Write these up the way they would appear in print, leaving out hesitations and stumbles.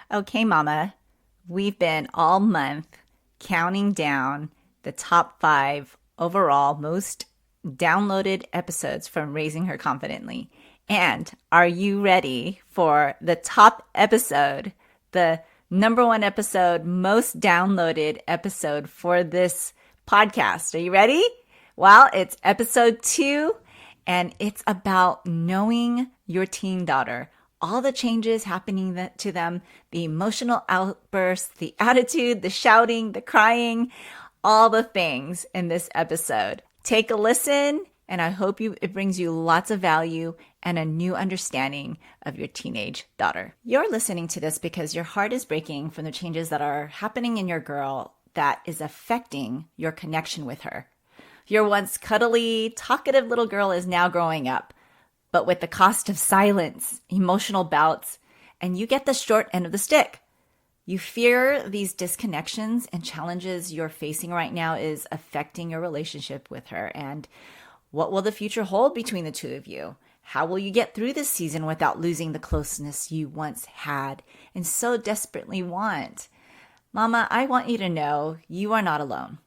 Okay, Mama, we've been all month counting down the top 5 overall most downloaded episodes from Raising Her Confidently. And are you ready for the top episode, the number 1 episode, most downloaded episode for this podcast? Are you ready? Well, it's episode 2, and it's about knowing your teen daughter, all the changes happening to them, the emotional outbursts, the attitude, the shouting, the crying, all the things in this episode. Take a listen, and I hope it brings you lots of value and a new understanding of your teenage daughter. You're listening to this because your heart is breaking from the changes that are happening in your girl that is affecting your connection with her. Your once cuddly, talkative little girl is now growing up, but with the cost of silence, emotional bouts, and you get the short end of the stick. You fear these disconnections and challenges you're facing right now is affecting your relationship with her. And what will the future hold between the two of you? How will you get through this season without losing the closeness you once had and so desperately want? Mama, I want you to know you are not alone.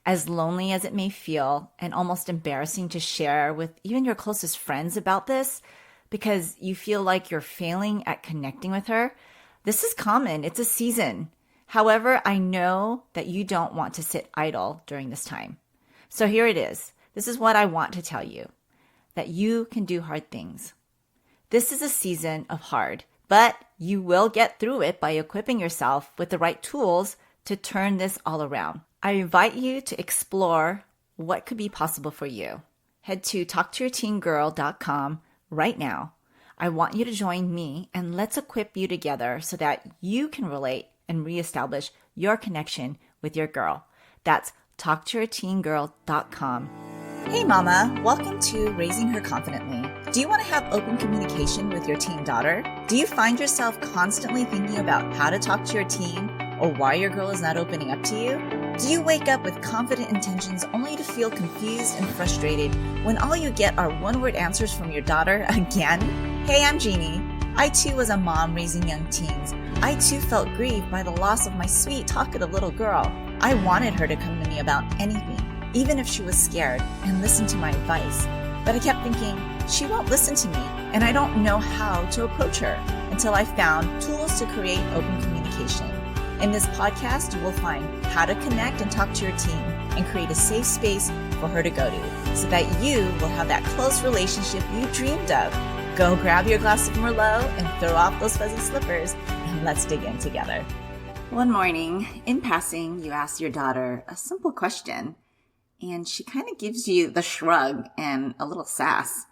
As lonely as it may feel and almost embarrassing to share with even your closest friends about this because you feel like you're failing at connecting with her, this is common. It's a season. However, I know that you don't want to sit idle during this time. So here it is. This is what I want to tell you, that you can do hard things. This is a season of hard, but you will get through it by equipping yourself with the right tools to turn this all around. I invite you to explore what could be possible for you. Head to talktoyourteengirl.com right now. I want you to join me and let's equip you together so that you can relate and reestablish your connection with your girl. That's talktoyourteengirl.com. Hey Mama, welcome to Raising Her Confidently. Do you want to have open communication with your teen daughter? Do you find yourself constantly thinking about how to talk to your teen or why your girl is not opening up to you? Do you wake up with confident intentions only to feel confused and frustrated when all you get are one-word answers from your daughter again? Hey, I'm Jeannie. I too was a mom raising young teens. I too felt grieved by the loss of my sweet, talkative little girl. I wanted her to come to me about anything, even if she was scared, and listen to my advice. But I kept thinking, she won't listen to me, and I don't know how to approach her until I found tools to create open communication. In this podcast, you will find how to connect and talk to your teen and create a safe space for her to go to so that you will have that close relationship you dreamed of. Go grab your glass of Merlot and throw off those fuzzy slippers and let's dig in together. One morning, in passing, you ask your daughter a simple question and she kind of gives you the shrug and a little sass.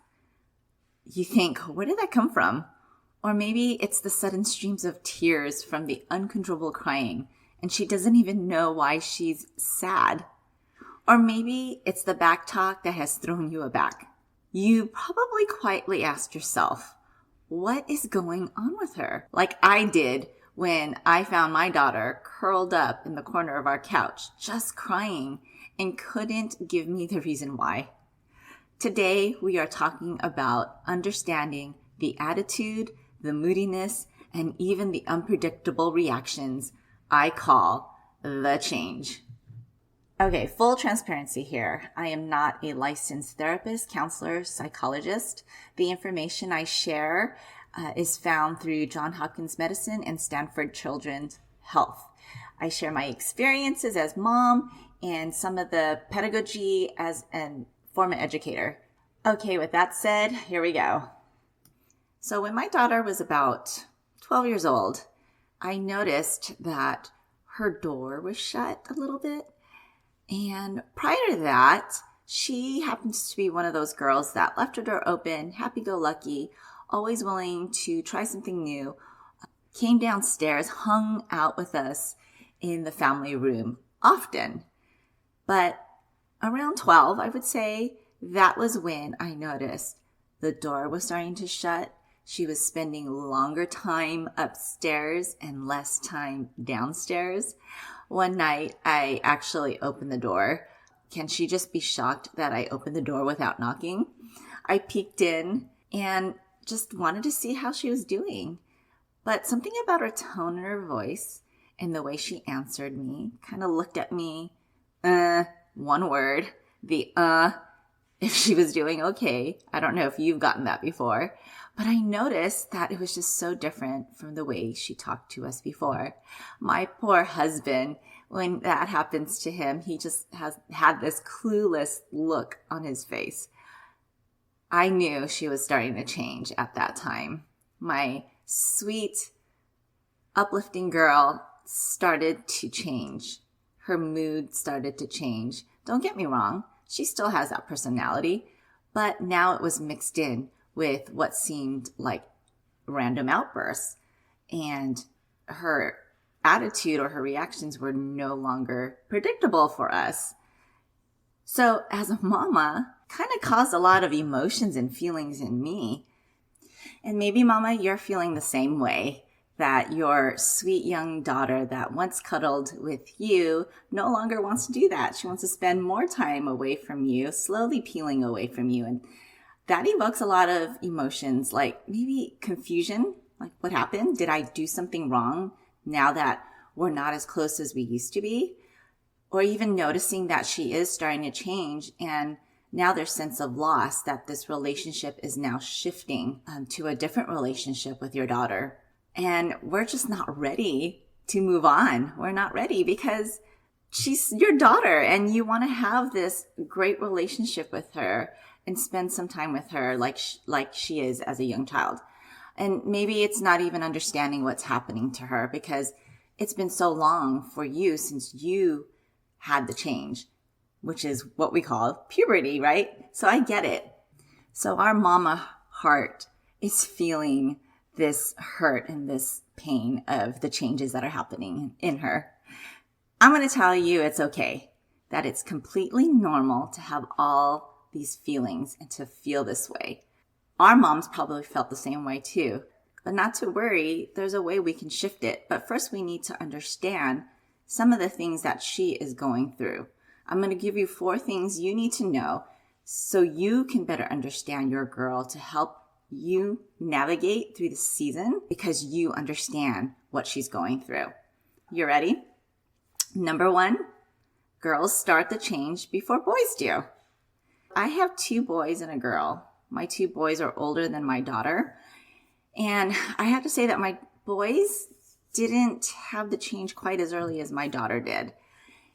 You think, where did that come from? Or maybe it's the sudden streams of tears from the uncontrollable crying, and she doesn't even know why she's sad. Or maybe it's the back talk that has thrown you aback. You probably quietly asked yourself, what is going on with her? Like I did when I found my daughter curled up in the corner of our couch, just crying, and couldn't give me the reason why. Today, we are talking about understanding the attitude, the moodiness, and even the unpredictable reactions I call the change. Okay, full transparency here. I am not a licensed therapist, counselor, psychologist. The information I share is found through Johns Hopkins Medicine and Stanford Children's Health. I share my experiences as mom and some of the pedagogy as a former educator. Okay, with that said, here we go. So when my daughter was about 12 years old, I noticed that her door was shut a little bit. And prior to that, she happens to be one of those girls that left her door open, happy-go-lucky, always willing to try something new, came downstairs, hung out with us in the family room often. But around 12, I would say, that was when I noticed the door was starting to shut. She was spending longer time upstairs and less time downstairs. One night, I actually opened the door. Can she just be shocked that I opened the door without knocking? I peeked in and just wanted to see how she was doing. But something about her tone in her voice and the way she answered me kind of looked at me, one word, if she was doing okay. I don't know if you've gotten that before, but I noticed that it was just so different from the way she talked to us before. My poor husband, when that happens to him, he just has had this clueless look on his face. I knew she was starting to change at that time. My sweet, uplifting girl started to change. Her mood started to change. Don't get me wrong, she still has that personality, but now it was mixed in with what seemed like random outbursts. And her attitude or her reactions were no longer predictable for us. So as a mama, kind of caused a lot of emotions and feelings in me. And maybe, mama, you're feeling the same way, that your sweet young daughter that once cuddled with you no longer wants to do that. She wants to spend more time away from you, slowly peeling away from you. And that evokes a lot of emotions, like maybe confusion, like what happened? Did I do something wrong now that we're not as close as we used to be? Or even noticing that she is starting to change, and now there's sense of loss, that this relationship is now shifting to a different relationship with your daughter. And we're just not ready to move on. We're not ready because she's your daughter and you want to have this great relationship with her and spend some time with her like she is as a young child. And maybe it's not even understanding what's happening to her because it's been so long for you since you had the change, which is what we call puberty, right? So I get it. So our mama heart is feeling this hurt and this pain of the changes that are happening in her. I'm going to tell you it's okay, that it's completely normal to have all these feelings and to feel this way. Our moms probably felt the same way too, but not to worry, there's a way we can shift it. But first we need to understand some of the things that she is going through. I'm going to give you 4 things you need to know so you can better understand your girl to help you navigate through the season because you understand what she's going through. You ready? Number 1, girls start the change before boys do. I have 2 boys and a girl. My 2 boys are older than my daughter. And I have to say that my boys didn't have the change quite as early as my daughter did.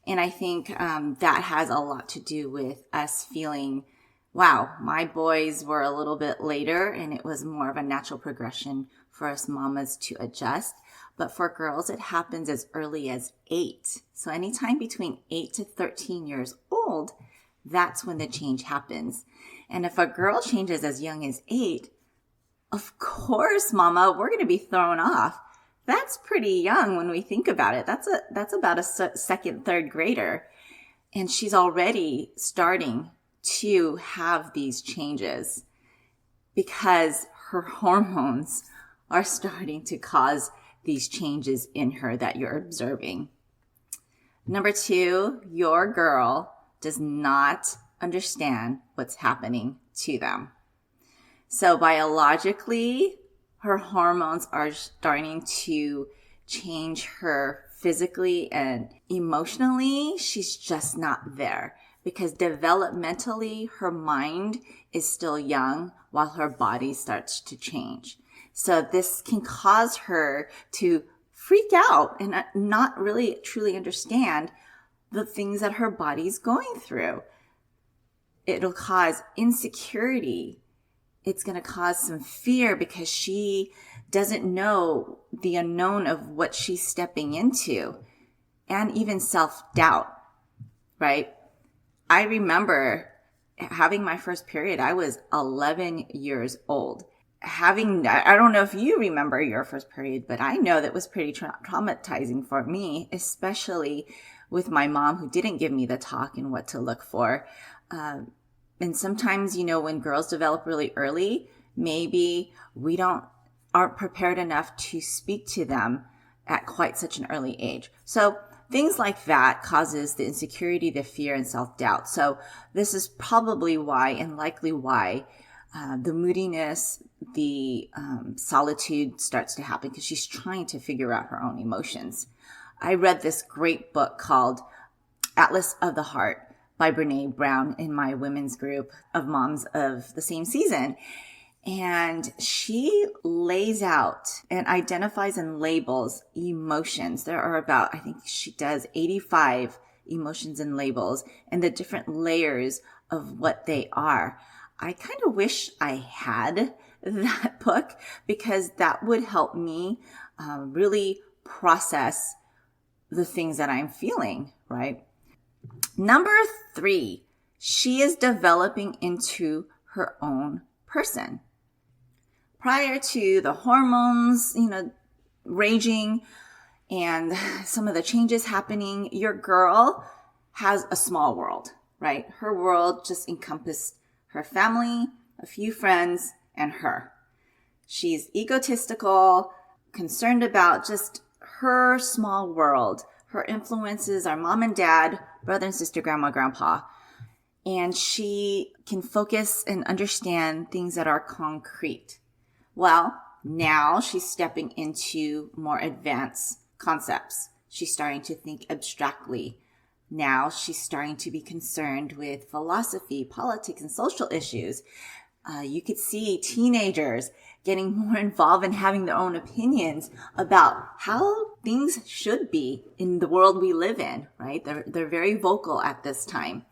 And I think that has a lot to do with us feeling, wow, my boys were a little bit later and it was more of a natural progression for us mamas to adjust. But for girls, it happens as early as 8. So anytime between 8 to 13 years old, that's when the change happens. And if a girl changes as young as 8, of course, mama, we're going to be thrown off. That's pretty young when we think about it. That's about a second, third grader. And she's already starting to have these changes because her hormones are starting to cause these changes in her that you're observing. Number 2, your girl does not understand what's happening to them. So biologically, her hormones are starting to change her physically and emotionally. She's just not there because developmentally, her mind is still young while her body starts to change. So this can cause her to freak out and not really truly understand the things that her body's going through. It'll cause insecurity. It's going to cause some fear because she doesn't know the unknown of what she's stepping into, and even self-doubt, right? I remember having my first period. I was 11 years old. I don't know if you remember your first period, but I know that was pretty traumatizing for me, especially with my mom who didn't give me the talk and what to look for. And sometimes, when girls develop really early, maybe we aren't prepared enough to speak to them at quite such an early age. So things like that causes the insecurity, the fear, and self-doubt. So this is probably why, and likely why, the moodiness, the solitude starts to happen because she's trying to figure out her own emotions. I read this great book called Atlas of the Heart by Brene Brown in my women's group of moms of the same season. And she lays out and identifies and labels emotions. There are about, I think she does 85 emotions and labels and the different layers of what they are. I kind of wish I had that book because that would help me really process the things that I'm feeling, right? Number 3, she is developing into her own person. Prior to the hormones, raging and some of the changes happening, your girl has a small world, right? Her world just encompassed her family, a few friends, and her. She's egotistical, concerned about just her small world. Her influences are mom and dad, brother and sister, grandma, grandpa. And she can focus and understand things that are concrete. Well, now she's stepping into more advanced concepts. She's starting to think abstractly. Now she's starting to be concerned with philosophy, politics, and social issues. You could see teenagers getting more involved and having their own opinions about how things should be in the world we live in, right? They're very vocal at this time.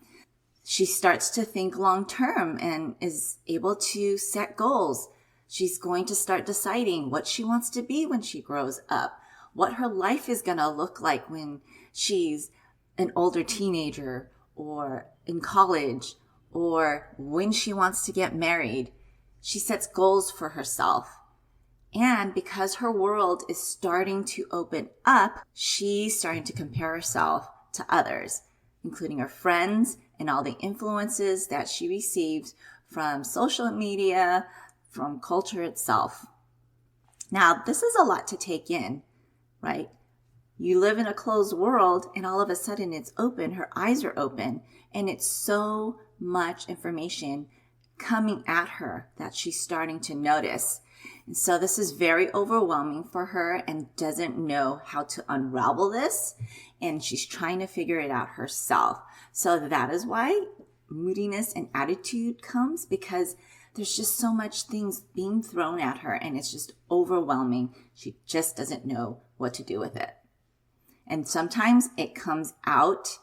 She starts to think long term and is able to set goals. She's going to start deciding what she wants to be when she grows up, what her life is going to look like when she's an older teenager or in college or when she wants to get married. She sets goals for herself. And because her world is starting to open up, she's starting to compare herself to others, including her friends and all the influences that she receives from social media, from culture itself. Now, this is a lot to take in, right? You live in a closed world and all of a sudden it's open, her eyes are open, and it's so much information coming at her that she's starting to notice. And so this is very overwhelming for her and doesn't know how to unravel this. And she's trying to figure it out herself. So that is why moodiness and attitude comes, because there's just so much things being thrown at her and it's just overwhelming. She just doesn't know what to do with it. And sometimes it comes out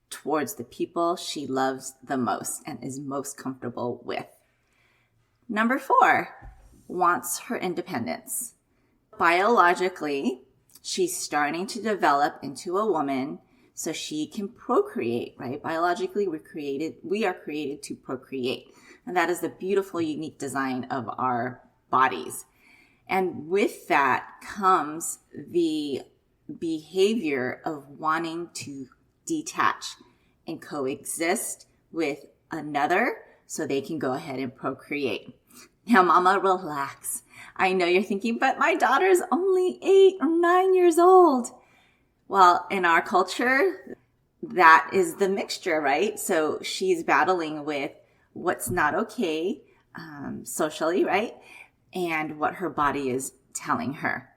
towards the people she loves the most and is most comfortable with. Number 4, wants her independence. Biologically, she's starting to develop into a woman so she can procreate, right? Biologically, we are created to procreate. And that is the beautiful, unique design of our bodies. And with that comes the behavior of wanting to detach and coexist with another so they can go ahead and procreate. Now, mama, relax. I know you're thinking, but my daughter's only 8 or 9 years old. Well, in our culture, that is the mixture, right? So she's battling with what's not okay socially, right? And what her body is telling her.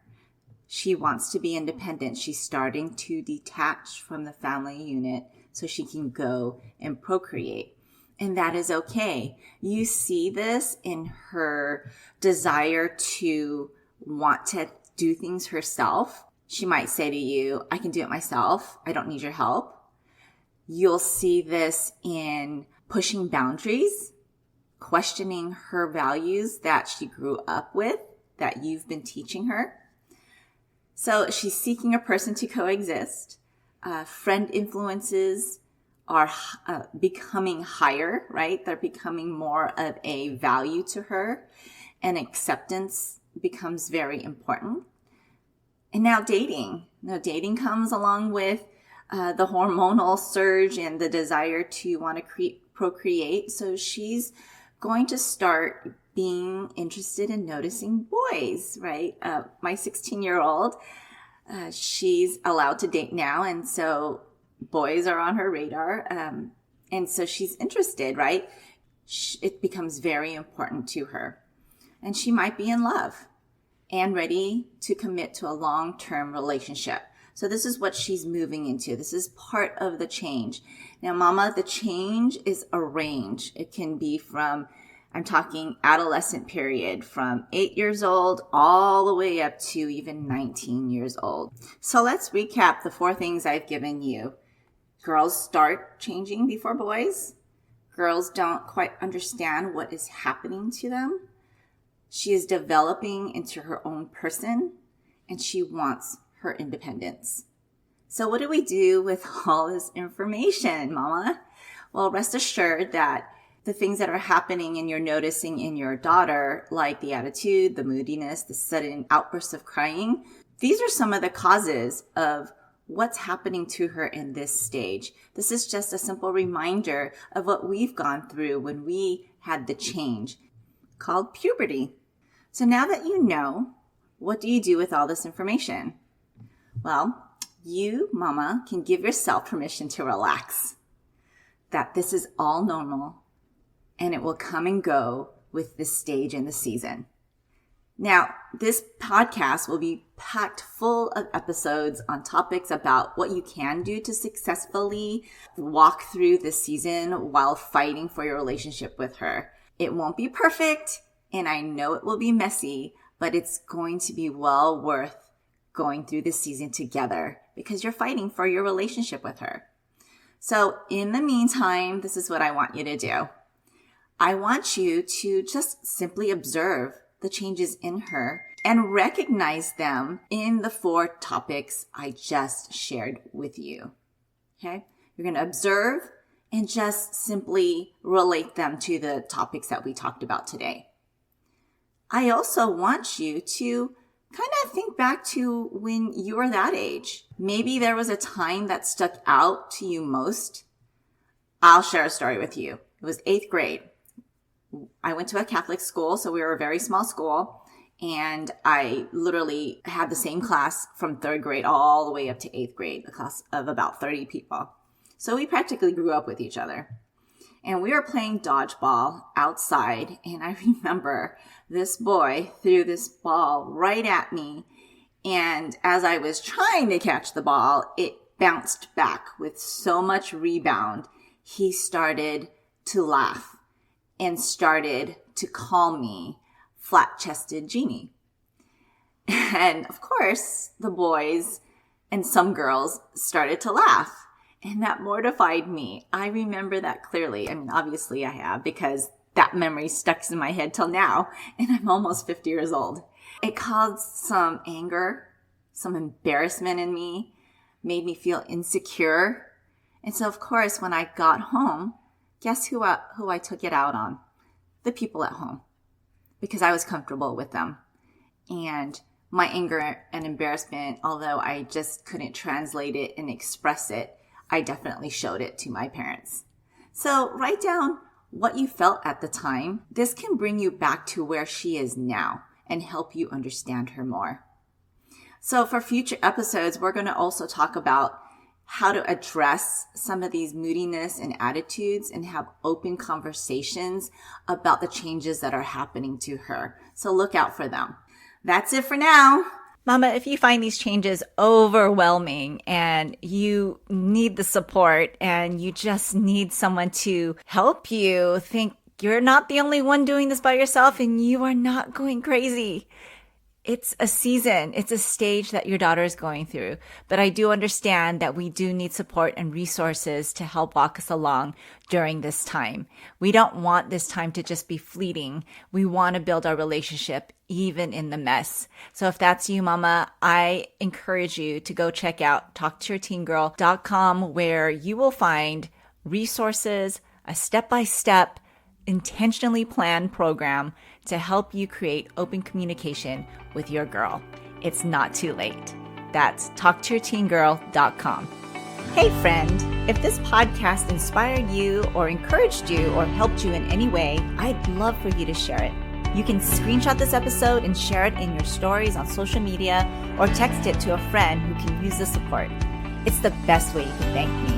She wants to be independent. She's starting to detach from the family unit so she can go and procreate. And that is okay. You see this in her desire to want to do things herself. She might say to you, I can do it myself. I don't need your help. You'll see this in pushing boundaries, questioning her values that she grew up with, that you've been teaching her. So she's seeking a person to coexist. Friend influences are becoming higher, right? They're becoming more of a value to her, and acceptance becomes very important. And now dating. Now dating comes along with the hormonal surge and the desire to want to procreate. So she's going to start being interested in noticing boys, right? My 16-year-old, she's allowed to date now. And so boys are on her radar. And so she's interested, right? it becomes very important to her. And she might be in love and ready to commit to a long-term relationship. So this is what she's moving into. This is part of the change. Now, mama, the change is a range. It can be from, I'm talking adolescent period, from 8 years old all the way up to even 19 years old. So let's recap the 4 things I've given you. Girls start changing before boys. Girls don't quite understand what is happening to them. She is developing into her own person, and she wants her independence. So what do we do with all this information, mama? Well, rest assured that the things that are happening and you're noticing in your daughter, like the attitude, the moodiness, the sudden outbursts of crying, these are some of the causes of what's happening to her in this stage. This is just a simple reminder of what we've gone through when we had the change called puberty. So now that you know, what do you do with all this information? Well, you, mama, can give yourself permission to relax. That this is all normal and it will come and go with this stage in the season. Now, this podcast will be packed full of episodes on topics about what you can do to successfully walk through this season while fighting for your relationship with her. It won't be perfect, and I know it will be messy, but it's going to be well worth going through this season together because you're fighting for your relationship with her. So in the meantime, this is what I want you to do. I want you to just simply observe the changes in her and recognize them in the 4 topics I just shared with you. Okay? You're going to observe and just simply relate them to the topics that we talked about today. I also want you to kind of think back to when you were that age. Maybe there was a time that stuck out to you most. I'll share a story with you. It was 8th grade. I went to a Catholic school, so we were a very small school, and I literally had the same class from 3rd grade all the way up to 8th grade, a class of about 30 people. So we practically grew up with each other. And we were playing dodgeball outside, and I remember this boy threw this ball right at me, and as I was trying to catch the ball, it bounced back with so much rebound. He started to laugh and started to call me flat-chested Jeannie. And of course, the boys and some girls started to laugh. And that mortified me. I remember that clearly. I mean, obviously I have, because that memory stuck in my head till now, and I'm almost 50 years old. It caused some anger, some embarrassment in me, made me feel insecure. And so, of course, when I got home, guess who I took it out on? The people at home, because I was comfortable with them. And my anger and embarrassment, although I just couldn't translate it and express it, I definitely showed it to my parents. So write down what you felt at the time. This can bring you back to where she is now and help you understand her more. So for future episodes, we're going to also talk about how to address some of these moodiness and attitudes and have open conversations about the changes that are happening to her. So look out for them. That's it for now. Mama, if you find these changes overwhelming and you need the support and you just need someone to help you think you're not the only one doing this by yourself and you are not going crazy. It's a season. It's a stage that your daughter is going through. But I do understand that we do need support and resources to help walk us along during this time. We don't want this time to just be fleeting. We want to build our relationship even in the mess. So if that's you, mama, I encourage you to go check out talktoyourteengirl.com, where you will find resources, a step-by-step, intentionally planned program to help you create open communication with your girl. It's not too late. That's talktoyourteengirl.com. Hey friend, if this podcast inspired you or encouraged you or helped you in any way, I'd love for you to share it. You can screenshot this episode and share it in your stories on social media or text it to a friend who can use the support. It's the best way you can thank me.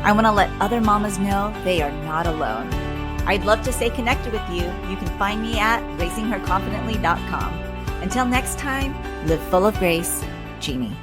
I want to let other mamas know they are not alone. I'd love to stay connected with you. You can find me at raisingherconfidently.com. Until next time, live full of grace, Jeannie.